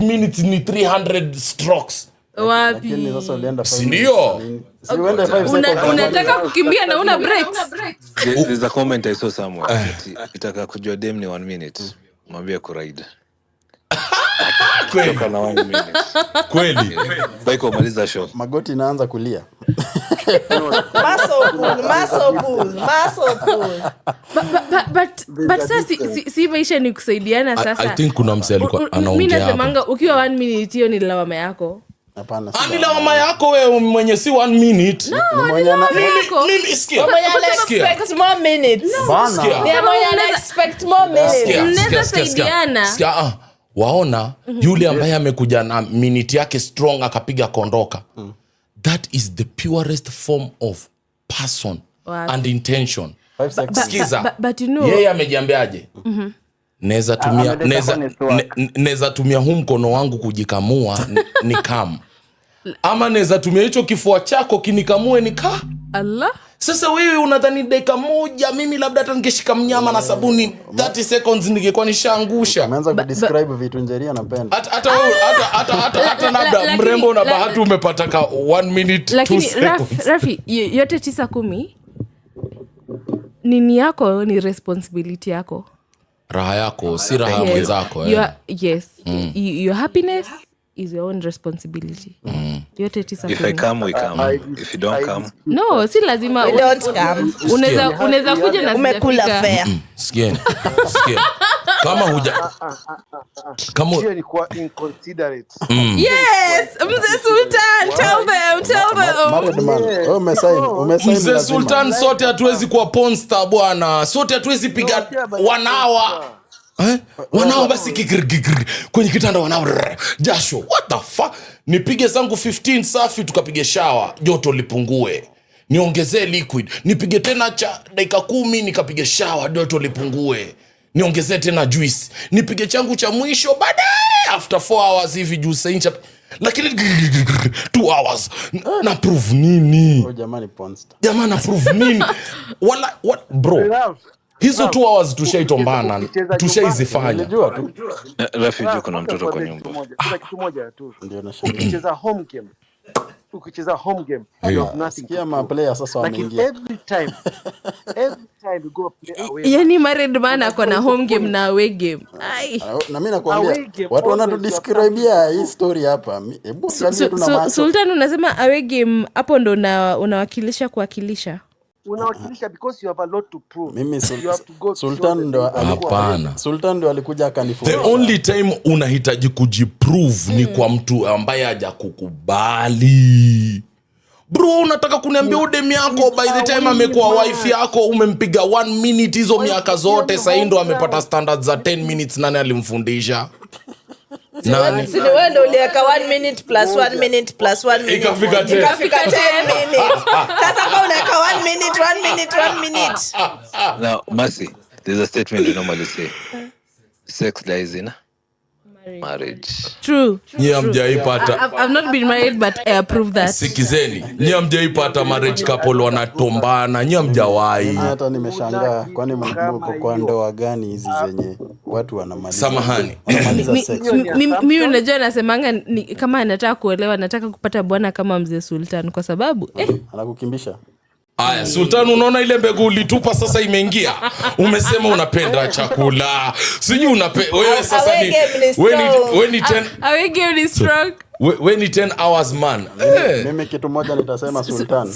minutes ni 300 strokes. Wapi? Ndio. Unataka kukimbia na una breaks. There's a comment I saw somewhere. Itaka kujua dem ni 1 minute. Mwambie ku ride. Kweli. Toka na 1 minute. Kweli. Baiko maliza show. Magoti inaanza kulia. Muscle pull. But sasa si maisha ni kusaidiana sasa. I think kuna mse alikuwa anaongea. Mimi nasemanga ukiwa 1 minute hiyo ni lawama yako. Hapana. Ani lawama yako wewe mwenye si 1 minute. No, ni lawama yako. Mimi sikia. Expect more minutes. Bana. Expect more minutes. Mnaweza saidiana. Sikia, waona yule ambaye amekuja na minute yake strong akapiga kondoka. That is the purest form of person and intention. 5 seconds. Sikiza. But you know, yeye amejiambiaje? Neza tumia huu mkono wangu kujikamua ni kam. Ama neza tumia hicho kifua chako kinikamue ni ka. Allah. Sasa wewe unadhani dakika moja mimi labda hata ningeshika mnyama na sabuni 30 seconds ningekuwa nishaangusha. Umeanza kudescribe vitu Njeria napenda. Hata labda mrembo na bahati umepata ka 1 minute 2 seconds. Rafi, yote 9-10 nini yako ni responsibility yako. Raha yako si raha ya mwenzako. Yes. Your happiness is your own responsibility. Yote 9-10. If I come, we come. If you don't come. No, si lazima. We don't come. Unaweza kuja na umekula fare. Sikia. Kama hiyo ni kwa inconsiderate. Yes, Mzee Sultan, tell them. Married man. Wewe umesign. Mzee Sultan, sote hatuwezi kuwa porn star bwana. Sote hatuwezi piga wanawa. Wanawa basi kikir kwenye kitanda wanawa jasho. What the fuck? Nipige zangu 15 safi tukapige shower, joto lipungue. Niongezee liquid. Nipige tena cha dakika 10 nikapige shower, joto lipungue. Niongezee tena juice. Nipige changu cha mwisho baadaye after 4 hours hivi juice incha. Lakini 2 hours. Na prove nini? Oh jamani pornstar. Jamani na prove nini? What bro? Hizo 2 hours tushaitombana. Tushaizifanya. Unajua tu. Rafi kuna mtoto kwa nyumba. Kitu moja tu. Ndio nashangaa. Ukicheza home game, you have nothing. Kia ma player sasa wameingia. Every time you go play away. Yani married man ako na home game na away game. Ai. Na mimi nakwambia watu wanatudescribe hii story hapa. Hebu tuanze tuna macho. Sultan unasema away game hapo ndo unawakilisha kuwakilisha. Unawakilisha because you have a lot to prove. Mimi you have to go Sultan ndo hapana. Sultan ndo alikuja akanifunza. The only time unahitaji kujiprove ni kwa mtu ambaye hajakukubali. Bro, unataka kuniambia udem yako by the time amekuwa wife yako umempiga 1 minute hizo miaka zote sasa ndo amepata standards za 10 minutes nani alimfundisha? Nani? Si wewe ndio uliweka 1 minute plus 1 minute plus 1 minute. Ikafika 10 minutes. Sasa kwa unaweka 1 minute. Now, Mercy, there's a statement you normally say. Sex lies in marriage. True. Nyie hamjaipata. I've not been married but I approve that. Sikizeni. Nyie hamjaipata marriage couple wanatombana. Nyie hamjawahi. Hata nimeshangaa kwani mko kwa ndoa gani hizi zenye watu wanamaliza. Samahani. Mimi unajua nasemanga kama anataka kuolewa nataka kupata bwana kama Mzee Sultan kwa sababu anakukimbisha. Aya, Sultan unaona ile mbegu ulitupa sasa imeingia. Umesema unapenda chakula. Sijui wewe sasa ni wewe ni 10 away game is strong. Wewe ni 10 hours man. Mimi kitu moja nitasema Sultan.